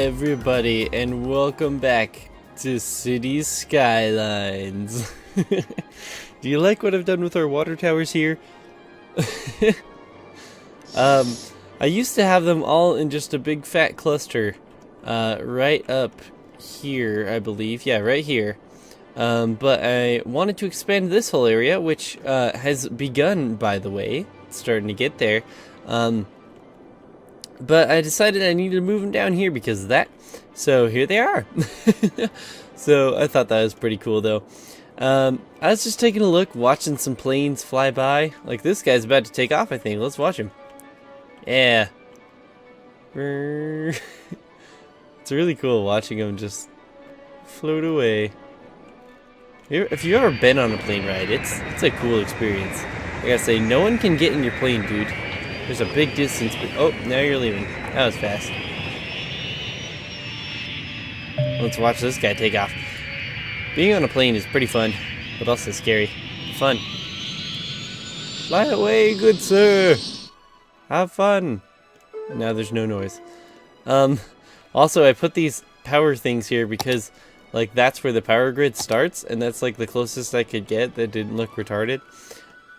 everybody, and welcome back to City Skylines. Do you like what I've done with our water towers here? I used to have them all in just a big fat cluster, right up here, I believe. Yeah, right here. But I wanted to expand this whole area, which has begun, by the way. It's starting to get there. But I decided I needed to move them down here because of that. So here they are. So I thought that was pretty cool, though. I was just taking a look, watching some planes fly by. Like, this guy's about to take off, I think. Let's watch him. Yeah. It's really cool watching him just float away. If you've ever been on a plane ride, it's a cool experience. I gotta say, no one can get in your plane, dude. There's a big distance. Oh, now you're leaving. That was fast. Let's watch this guy take off. Being on a plane is pretty fun, but also scary. Fun. Fly away, good sir. Have fun. Now there's no noise. Also, I put these power things here because, like, that's where the power grid starts, and that's, like, the closest I could get that didn't look retarded.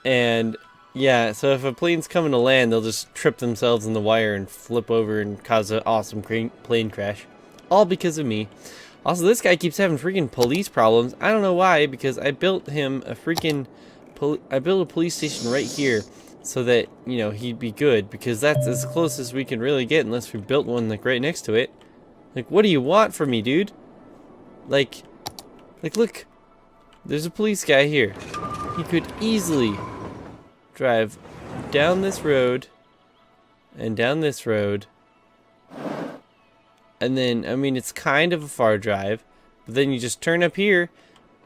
And yeah, so if a plane's coming to land, they'll just trip themselves in the wire and flip over and cause an awesome plane crash. All because of me. Also, this guy keeps having freaking police problems. I don't know why, because I built him a freaking... I built a police station right here so that, you know, he'd be good, because that's as close as we can really get unless we built one, like, right next to it. Like, what do you want from me, dude? Like, look. There's a police guy here. He could easily drive down this road and down this road, and then, I mean, it's kind of a far drive, but then you just turn up here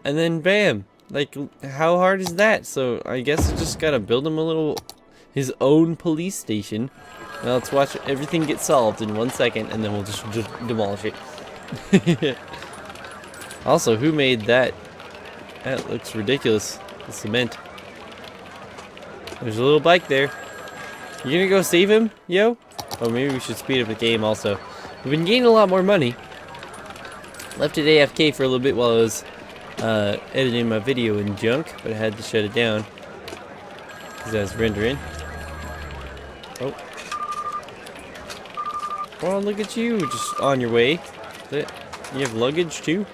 and then bam. Like, how hard is that? So I guess I just gotta build him his own police station. Now let's watch everything get solved in 1 second, and then we'll just demolish it. Also, who made that? That looks ridiculous. The cement. There's a little bike there. You gonna go save him, yo? Oh, maybe we should speed up the game also. We've been gaining a lot more money. Left it AFK for a little bit while I was editing my video in junk, but I had to shut it down because I was rendering. Oh. Oh, look at you, just on your way. You have luggage too?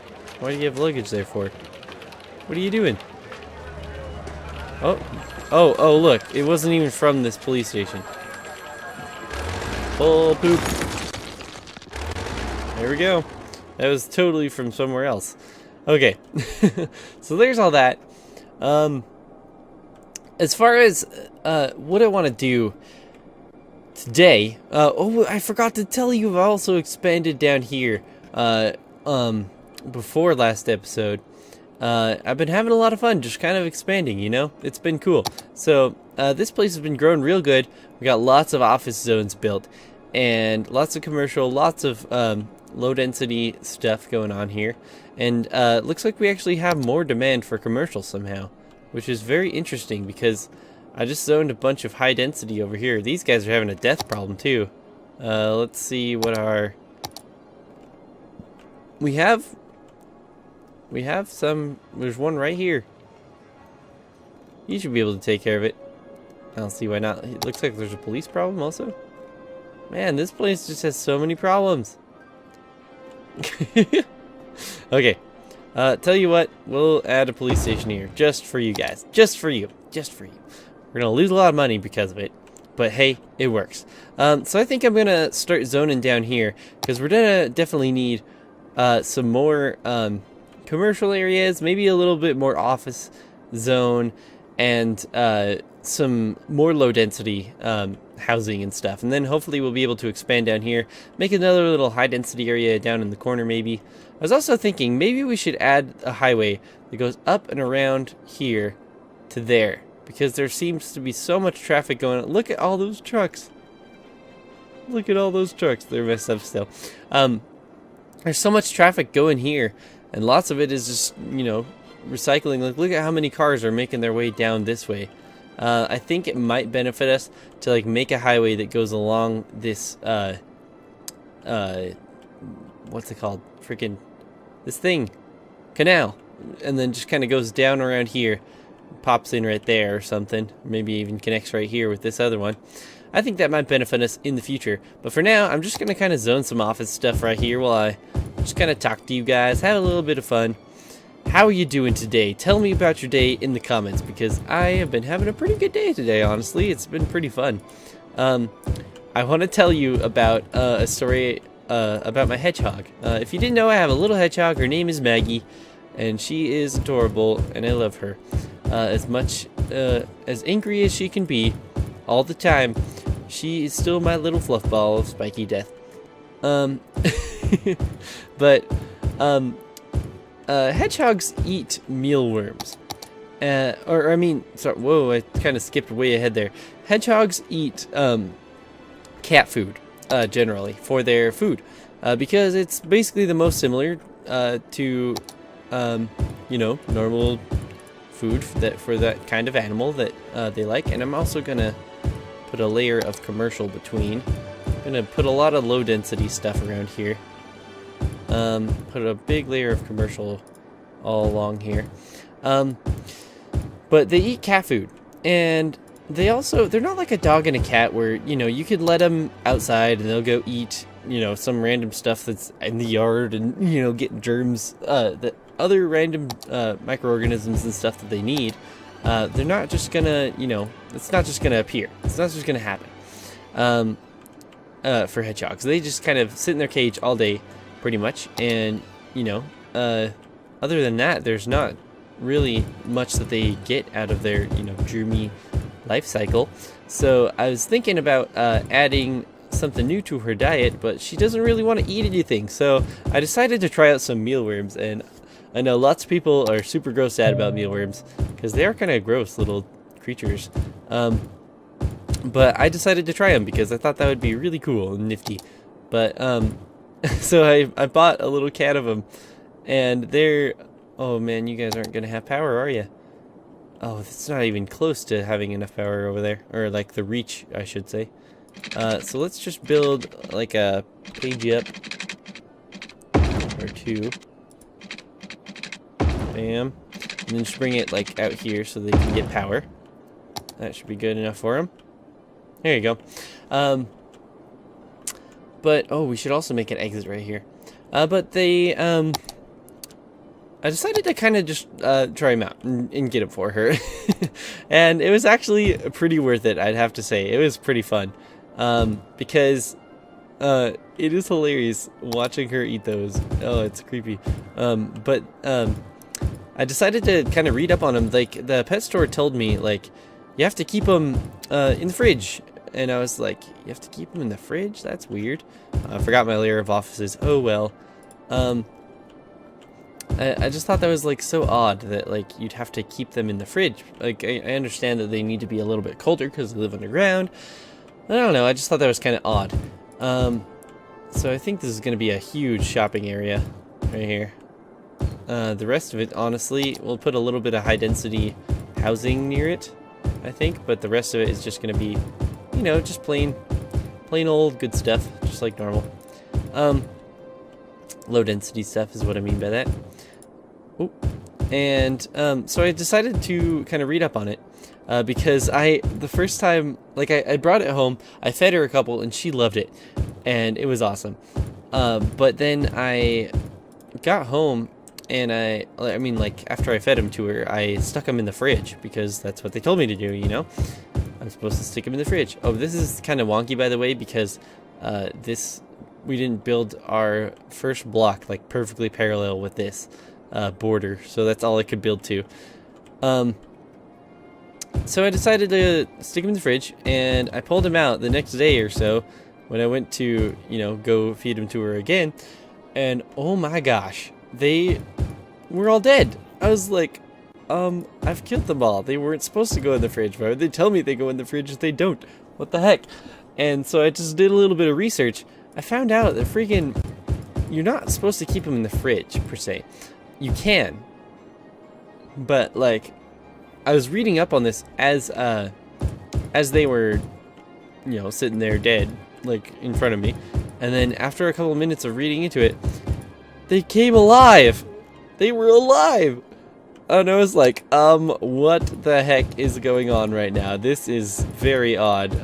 Why do you have luggage there for? What are you doing? Oh, look, it wasn't even from this police station. Full poop. There we go. That was totally from somewhere else. Okay. So there's all that. As far as what I want to do today, oh, I forgot to tell you, I've also expanded down here before last episode. I've been having a lot of fun just kind of expanding, you know? It's been cool. So, this place has been growing real good. We got lots of office zones built, and lots of commercial, lots of low-density stuff going on here. And looks like we actually have more demand for commercial somehow, which is very interesting because I just zoned a bunch of high density over here. These guys are having a death problem, too. Let's see what our... We have some... There's one right here. You should be able to take care of it. I don't see why not. It looks like there's a police problem also. Man, this place just has so many problems. Okay. Tell you what, we'll add a police station here. Just for you guys. Just for you. Just for you. We're going to lose a lot of money because of it. But hey, it works. So I think I'm going to start zoning down here, because we're going to definitely need some more... commercial areas, maybe a little bit more office zone, and some more low density housing and stuff. And then hopefully we'll be able to expand down here, make another little high density area down in the corner maybe. I was also thinking maybe we should add a highway that goes up and around here to there, because there seems to be so much traffic going on. Look at all those trucks. Look at all those trucks. They're messed up still. There's so much traffic going here, and lots of it is just, you know, recycling. Like, look at how many cars are making their way down this way. I think it might benefit us to, like, make a highway that goes along this what's it called? Freaking this thing, canal, and then just kind of goes down around here, pops in right there or something. Maybe even connects right here with this other one. I think that might benefit us in the future. But for now, I'm just gonna kind of zone some office stuff right here while I just kind of talk to you guys, have a little bit of fun. How are you doing today? Tell me about your day in the comments, because I have been having a pretty good day today, honestly. It's been pretty fun. I want to tell you about a story about my hedgehog. If you didn't know, I have a little hedgehog. Her name is Maggie, and she is adorable, and I love her. As much as angry as she can be all the time, she is still my little fluff ball of spiky death. But hedgehogs eat mealworms. Whoa, I kind of skipped way ahead there. Hedgehogs eat cat food, generally, for their food. Because it's basically the most similar to, normal food for that kind of animal that they like. And I'm also going to put a layer of commercial between. I'm going to put a lot of low density stuff around here. Put a big layer of commercial all along here. But they eat cat food, and they're not like a dog and a cat where, you could let them outside and they'll go eat, some random stuff that's in the yard and, get germs, that other random microorganisms and stuff that they need. They're not just gonna, it's not just gonna appear. It's not just gonna happen. For hedgehogs, they just kind of sit in their cage all day, pretty much, and other than that, there's not really much that they get out of their germy life cycle. So I was thinking about adding something new to her diet, but she doesn't really want to eat anything, so I decided to try out some mealworms. And I know lots of people are super grossed out about mealworms because they are kind of gross little creatures, but I decided to try them because I thought that would be really cool and nifty. But so I bought a little can of them, and they're, oh man, you guys aren't gonna have power, are you? Oh, it's not even close to having enough power over there, or like the reach, I should say. So let's just build like a page up or two. Bam. And then just bring it like out here so they can get power. That should be good enough for them. There you go. But, oh, we should also make an exit right here. But they, I decided to kind of just try him out and get him for her. And it was actually pretty worth it, I'd have to say. It was pretty fun. Because it is hilarious watching her eat those. Oh, it's creepy. But I decided to kind of read up on them. Like, the pet store told me, like, you have to keep them in the fridge. And I was like, you have to keep them in the fridge? That's weird. I forgot my layer of offices. Oh, well. I just thought that was, like, so odd that, like, you'd have to keep them in the fridge. Like, I understand that they need to be a little bit colder because they live underground. I don't know, I just thought that was kind of odd. So I think this is going to be a huge shopping area right here. The rest of it, honestly, we'll put a little bit of high-density housing near it, I think. But the rest of it is just going to be, just plain old good stuff, just like normal. Low-density stuff is what I mean by that. Ooh. And so I decided to kind of read up on it. Because the first time, like, I brought it home, I fed her a couple, and she loved it, and it was awesome. But then I got home, and after I fed them to her, I stuck them in the fridge, because that's what they told me to do, I'm supposed to stick them in the fridge. Oh, this is kind of wonky, by the way, because we didn't build our first block, like, perfectly parallel with this border, so that's all I could build to. So I decided to stick them in the fridge, and I pulled them out the next day or so when I went to, go feed them to her again, and oh my gosh, they were all dead. I was like, I've killed them all. They weren't supposed to go in the fridge. Why would they tell me they go in the fridge if they don't? What the heck? And so I just did a little bit of research. I found out that you're not supposed to keep them in the fridge, per se. You can, but, like, I was reading up on this as they were, sitting there dead, like, in front of me. And then after a couple of minutes of reading into it, They came alive! They were alive! And I was like, what the heck is going on right now? This is very odd.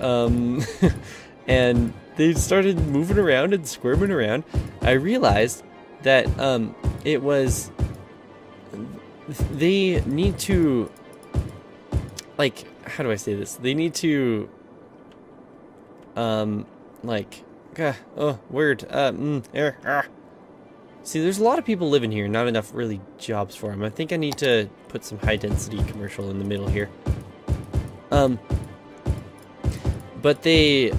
And they started moving around and squirming around. I realized that, it was... They need to... Like, how do I say this? They need to... like... See, there's a lot of people living here, not enough really jobs for them. I think I need to put some high-density commercial in the middle here. But they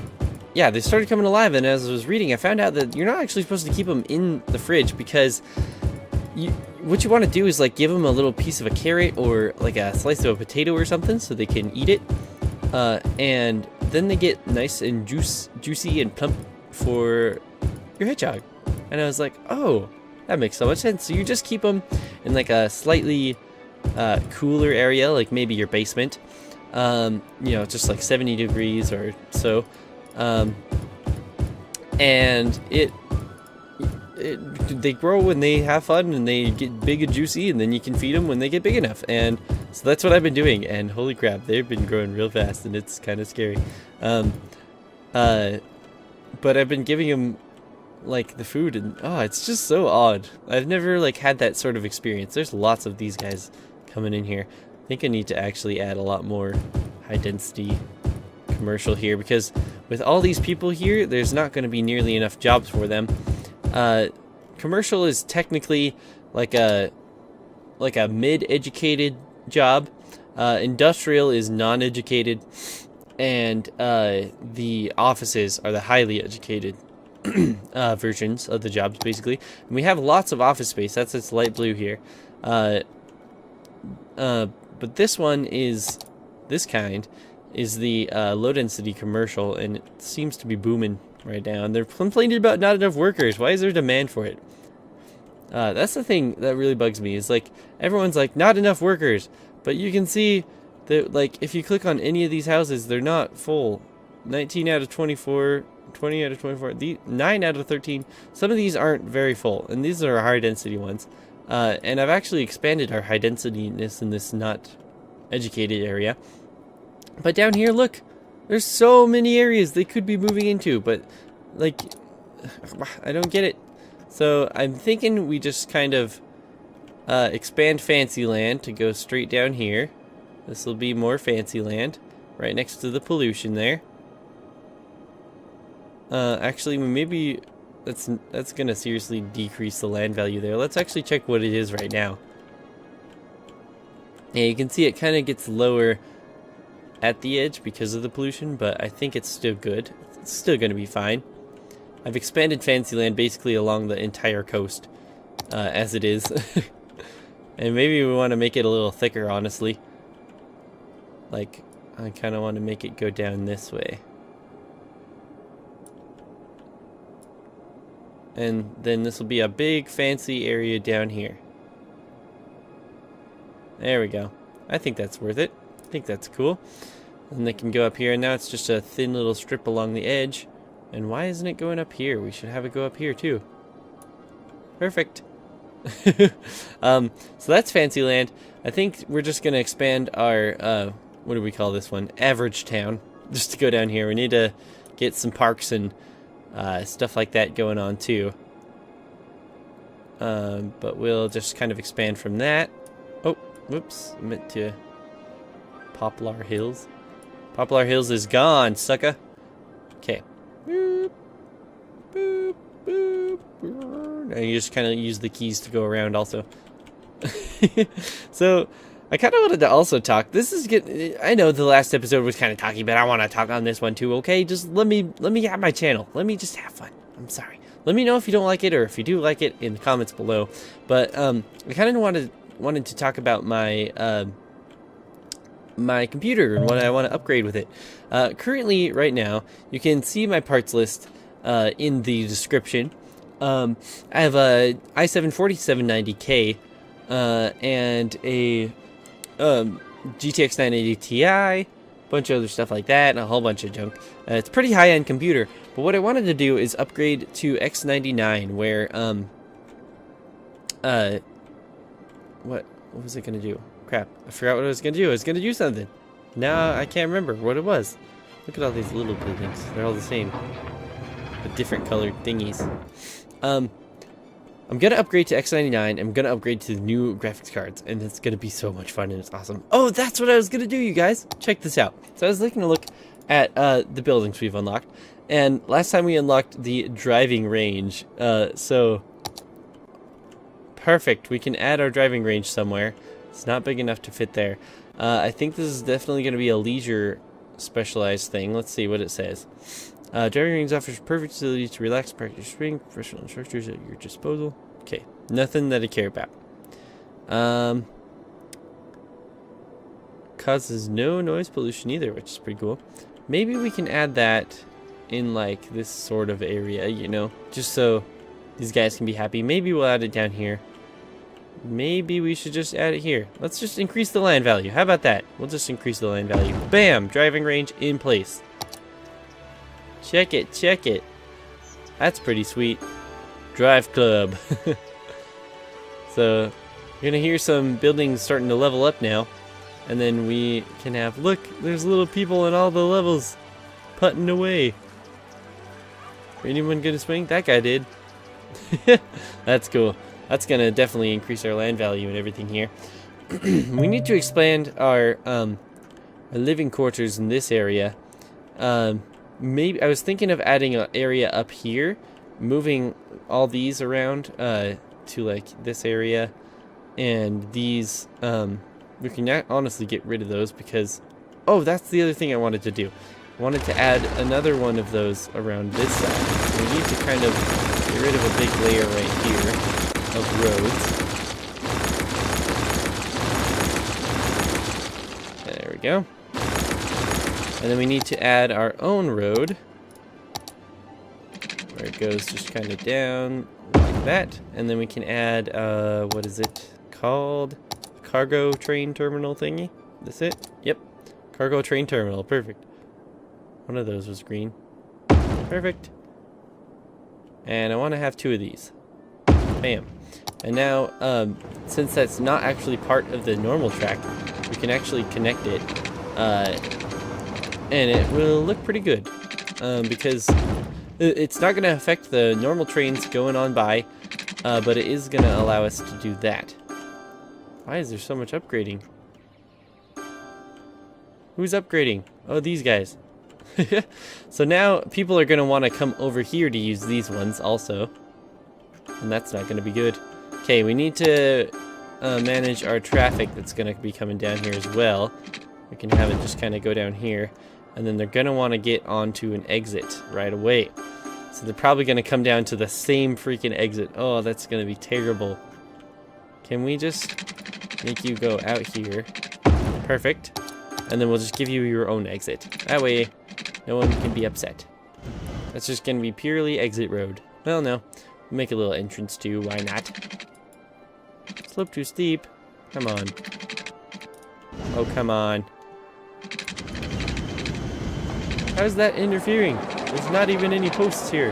started coming alive, and as I was reading, I found out that you're not actually supposed to keep them in the fridge because what you want to do is like give them a little piece of a carrot or like a slice of a potato or something so they can eat it, and then they get nice and juicy and plump for your hedgehog. And I was like, oh, that makes so much sense. So you just keep them in like a slightly cooler area, like maybe your basement, you know, just like 70 degrees or so, and they grow and they have fun and they get big and juicy, and then you can feed them when they get big enough. And so that's what I've been doing, and holy crap, they've been growing real fast, and it's kind of scary. But I've been giving them like the food, and oh, it's just so odd. I've never like had that sort of experience. There's lots of these guys coming in here. I think I need to actually add a lot more high density commercial here, because with all these people here, there's not going to be nearly enough jobs for them. Commercial is technically like a mid-educated job. Industrial is non-educated, and the offices are the highly educated versions of the jobs, basically. And we have lots of office space. That's this light blue here. But this one is, this kind is the low density commercial, and it seems to be booming right now. And they're complaining about not enough workers. Why is there demand for it? That's the thing that really bugs me, is like everyone's like, not enough workers, but you can see that like if you click on any of these houses, they're not full. 19 out of 24, 20 out of 24, 9 out of 13. Some of these aren't very full, and these are high density ones. And I've actually expanded our high densityness in this not educated area. But down here, look, there's so many areas they could be moving into, but like, I don't get it. So I'm thinking we just kind of expand Fancyland to go straight down here. This will be more Fancyland, right next to the pollution there. Actually, maybe that's gonna seriously decrease the land value there. Let's actually check what it is right now. Yeah, you can see it kind of gets lower at the edge because of the pollution, but I think it's still good. It's still gonna be fine. I've expanded Fancyland basically along the entire coast, as it is. And maybe we want to make it a little thicker, honestly. Like, I kind of want to make it go down this way. And then this will be a big fancy area down here. There we go. I think that's worth it. I think that's cool. And they can go up here, and now it's just a thin little strip along the edge. And why isn't it going up here? We should have it go up here too. Perfect. So that's Fancyland. I think we're just gonna expand our what do we call this one? Average town. Just to go down here. We need to get some parks and stuff like that going on too. But we'll just kind of expand from that. Oh, whoops. I meant to Poplar Hills. Poplar Hills is gone, sucker. Okay. Boop, boop, boop, boop. And you just kind of use the keys to go around also. So I kind of wanted to also talk. This is good. I know the last episode was kind of talky, but I want to talk on this one too. Okay, just let me have my channel. Let me just have fun. I'm sorry. Let me know if you don't like it, or if you do like it, in the comments below. But I kind of wanted to talk about my my computer and what I want to upgrade with it. Currently, right now, you can see my parts list in the description. I have a i7-4790K and a GTX 980 Ti, a bunch of other stuff like that, and a whole bunch of junk. It's a pretty high-end computer, but what I wanted to do is upgrade to X99, where what was it gonna do? Crap, I forgot what I was gonna do. I was gonna do something. Now I can't remember what it was. Look at all these little buildings. They're all the same. With different colored thingies. I'm gonna upgrade to X99. I'm gonna upgrade to the new graphics cards. And it's gonna be so much fun and it's awesome. Oh, that's what I was gonna do, you guys. Check this out. So I was looking to look at the buildings we've unlocked. And last time we unlocked the driving range. So perfect. We can add our driving range somewhere. It's not big enough to fit there. I think this is definitely going to be a leisure specialized thing. Let's see what it says. Driving range offers perfect facilities to relax, practice swing, professional instructors at your disposal. Okay, nothing that I care about. Causes no noise pollution either, which is pretty cool. Maybe we can add that in like this sort of area, you know, just so these guys can be happy. Maybe we'll add it down here. Maybe we should just add it here. Let's just increase the land value. How about that? We'll just increase the land value. Bam! Driving range in place. Check it, check it. That's pretty sweet. Drive club. So, you're gonna hear some buildings starting to level up now. And then we can have, look, there's little people in all the levels putting away. Anyone gonna swing? That guy did. That's cool. That's gonna definitely increase our land value and everything here. We need to expand our living quarters in this area. Maybe I was thinking of adding an area up here, moving all these around to like this area, and these. We can honestly get rid of those because, oh, that's the other thing I wanted to do. I wanted to add another one of those around this side. So we need to kind of get rid of a big layer right here of roads. There we go. And then we need to add our own road, where it goes just kind of down like that. And then we can add, what is it called? Cargo train terminal thingy? That's it? Yep. Cargo train terminal. Perfect. One of those was green. Perfect. And I want to have two of these. Bam. And now, since that's not actually part of the normal track, we can actually connect it. And it will look pretty good. Because it's not going to affect the normal trains going on by, but it is going to allow us to do that. Why is there so much upgrading? Who's upgrading? Oh, these guys. So now people are going to want to come over here to use these ones also. And that's not going to be good. Okay, we need to manage our traffic that's going to be coming down here as well. We can have it just kind of go down here. And then they're going to want to get onto an exit right away. So they're probably going to come down to the same freaking exit. Oh, that's going to be terrible. Can we just make you go out here? Perfect. And then we'll just give you your own exit. That way, no one can be upset. That's just going to be purely exit road. Well, no. We'll make a little entrance too. Why not? Slope too steep. Come on. Oh, come on. How's that interfering? There's not even any posts here.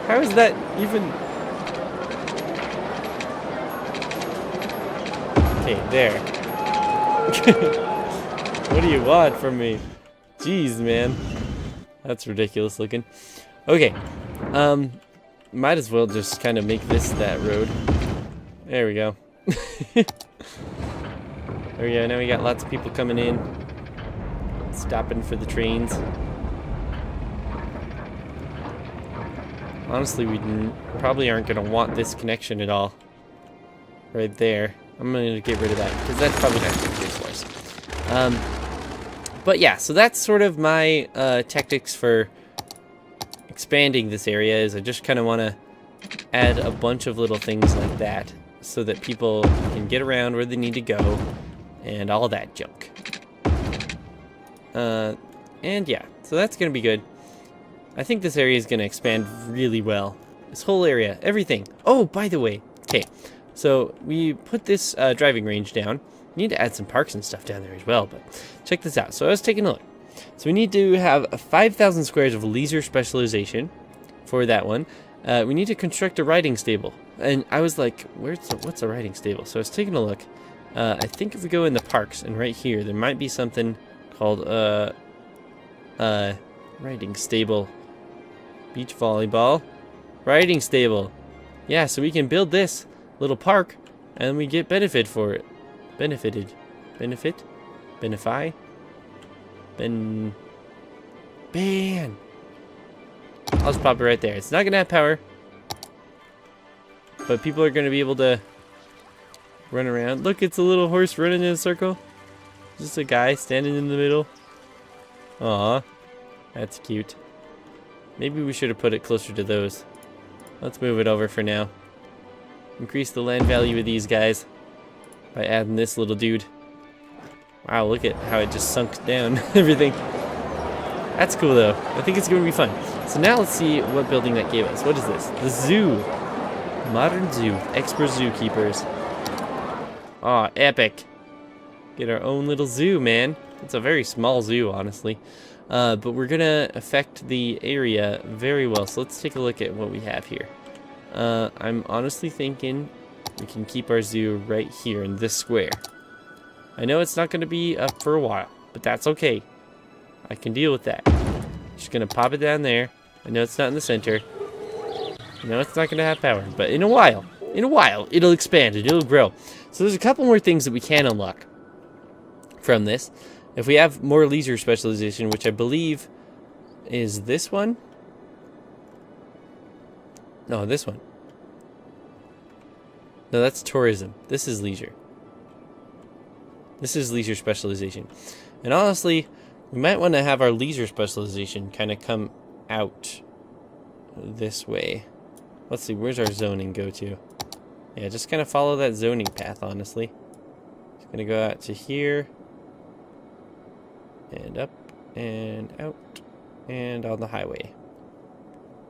How is that even... Okay, there. What do you want from me? Jeez, man. That's ridiculous looking. Okay. Might as well just kind of make this that road. There we go. There we go. Now we got lots of people coming in. Stopping for the trains. Honestly, we probably aren't going to want this connection at all. Right there. I'm going to get rid of that, because that's probably not good for us. But yeah, so that's sort of my tactics for expanding this area, is I just kind of want to add a bunch of little things like that, so that people can get around where they need to go, and all that junk. And yeah, so that's going to be good. I think this area is going to expand really well. This whole area, everything. Oh, by the way, okay. So we put this driving range down. We need to add some parks and stuff down there as well, but check this out. So I was taking a look. So we need to have 5,000 squares of leisure specialization for that one. We need to construct a riding stable. And I was like, what's a riding stable? So I was taking a look. I think if we go in the parks, and right here, there might be something called, riding stable. Beach volleyball. Riding stable. Yeah, so we can build this little park, and we get benefit for it. Benefited. Benefit? Benefy? Ban. I'll just pop it right there. It's not going to have power, but people are going to be able to run around. Look, it's a little horse running in a circle. Just a guy standing in the middle. Aw, that's cute. Maybe we should have put it closer to those. Let's move it over for now. Increase the land value of these guys by adding this little dude. Wow, look at how it just sunk down everything. That's cool though. I think it's going to be fun. So now let's see what building that gave us. What is this? The zoo. Modern zoo. Expert zookeepers. Aw, epic. Get our own little zoo, man. It's a very small zoo, honestly. But we're going to affect the area very well. So let's take a look at what we have here. I'm honestly thinking we can keep our zoo right here in this square. I know it's not going to be up for a while, but that's okay. I can deal with that. Just going to pop it down there. I know it's not in the center. I know it's not going to have power, but in a while, it'll expand and it'll grow. So there's a couple more things that we can unlock from this. If we have more leisure specialization, which I believe is this one. No, this one. No, that's tourism. This is leisure. This is leisure specialization. And honestly, we might want to have our leisure specialization kind of come out this way. Let's see, where's our zoning go to? Yeah, just kind of follow that zoning path, honestly. It's going to go out to here. And up, and out, and on the highway.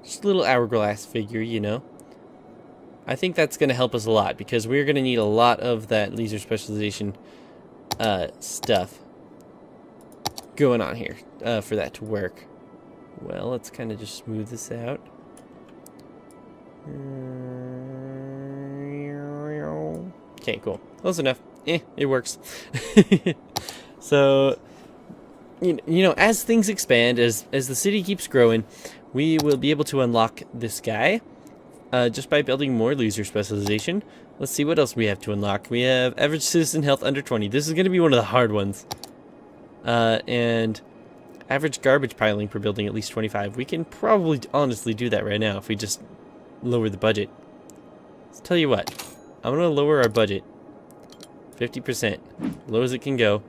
Just a little hourglass figure, you know. I think that's going to help us a lot, because we're going to need a lot of that leisure specialization stuff going on here for that to work. Well, let's kind of just smooth this out. Okay, cool. Close enough. It works. So, you know, as things expand, as the city keeps growing, we will be able to unlock this guy just by building more leisure specialization. Let's see what else we have to unlock. We have average citizen health under 20. This is going to be one of the hard ones. And average garbage piling per building at least 25. We can probably honestly do that right now if we just lower the budget. Let's tell you what. I'm going to lower our budget 50%, low as it can go,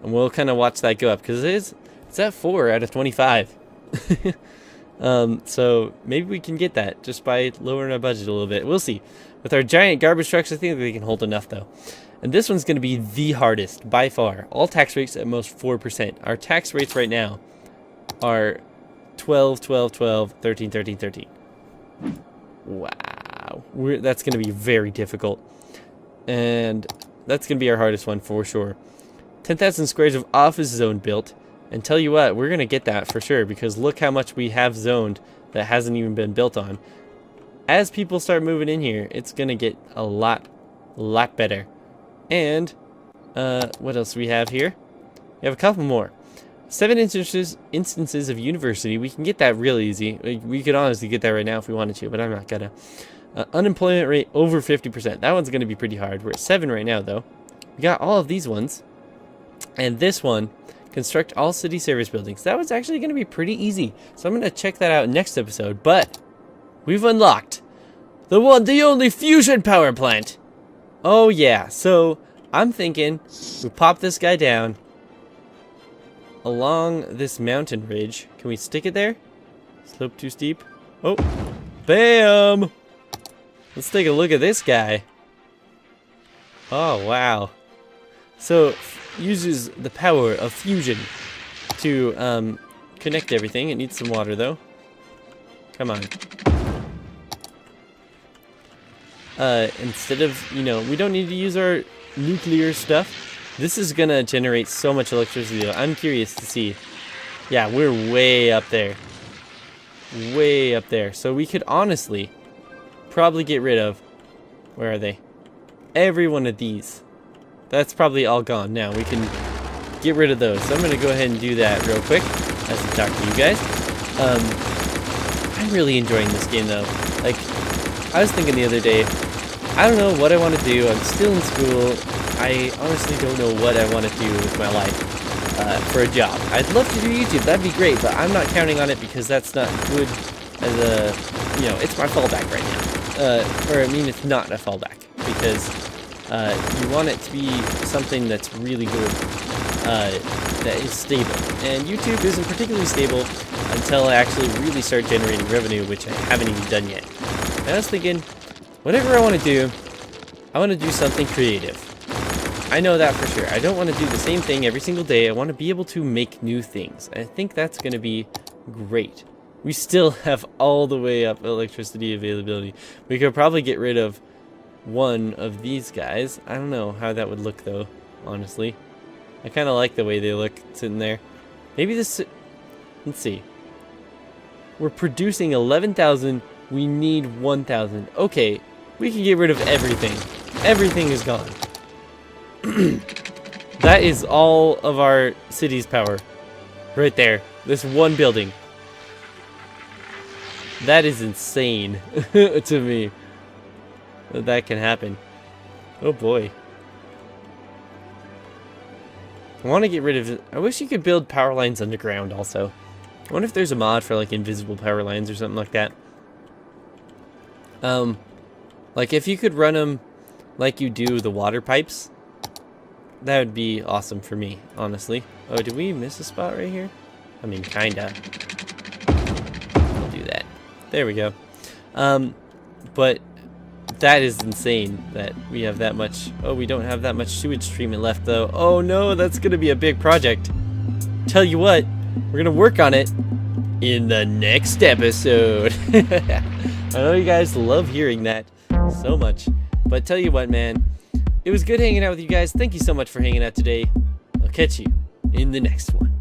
and we'll kind of watch that go up because it's at 4 out of 25. So maybe we can get that just by lowering our budget a little bit. We'll see. With our giant garbage trucks, I think they can hold enough though. And this one's going to be the hardest by far. All tax rates at most 4%. Our tax rates right now are 12, 12, 12, 13, 13, 13. Wow. That's going to be very difficult. And that's going to be our hardest one for sure. 10,000 squares of office zone built. And tell you what, we're going to get that for sure, because look how much we have zoned that hasn't even been built on. As people start moving in here, it's going to get a lot better. And what else do we have here? We have a couple more. 7 instances of university. We can get that real easy. We could honestly get that right now if we wanted to, but I'm not gonna. Unemployment rate over 50%. That one's gonna be pretty hard. We're at 7 right now, though. We got all of these ones. And this one, construct all city service buildings. That one's actually gonna be pretty easy. So I'm gonna check that out next episode. But we've unlocked the one, the only fusion power plant. Oh yeah, so I'm thinking we pop this guy down along this mountain ridge. Can we stick it there? Slope too steep. Oh, bam! Let's take a look at this guy. Oh wow. So uses the power of fusion to connect everything. It needs some water though. Come on. Instead of, you know, we don't need to use our nuclear stuff. This is gonna generate so much electricity though. I'm curious to see. Yeah, we're way up there. way up there. So we could honestly probably get rid of, where are they? Every one of these. That's probably all gone. Now we can get rid of those. So I'm going to go ahead and do that real quick as I talk to you guys. I'm really enjoying this game though. Like, I was thinking the other day, I don't know what I want to do. I'm still in school. I honestly don't know what I want to do with my life for a job. I'd love to do YouTube. That'd be great, but I'm not counting on it because that's not good as a, you know, it's my fallback right now. Or I mean, it's not a fallback because you want it to be something that's really good, that is stable. And YouTube isn't particularly stable until I actually really start generating revenue, which I haven't even done yet. And I was thinking, whatever I want to do, I want to do something creative. I know that for sure. I don't want to do the same thing every single day. I want to be able to make new things. I think that's going to be great. We still have all the way up electricity availability. We could probably get rid of one of these guys. I don't know how that would look though, honestly. I kind of like the way they look sitting there. Maybe this... Let's see. We're producing 11,000. We need 1,000. Okay, we can get rid of everything. Everything is gone. That is all of our city's power. Right there. This one building. That is insane to me. That can happen. Oh boy. I want to get rid of it. I wish you could build power lines underground also. I wonder if there's a mod for like invisible power lines or something like that. Like if you could run them like you do the water pipes, that would be awesome for me, honestly. Oh, did we miss a spot right here? I mean, kinda. We'll do that. There we go. But that is insane that we have that much. Oh, we don't have that much sewage treatment left though. Oh no, that's gonna be a big project. Tell you what, we're gonna work on it in the next episode. I know you guys love hearing that so much, but tell you what, man, it was good hanging out with you guys. Thank you so much for hanging out today. I'll catch you in the next one.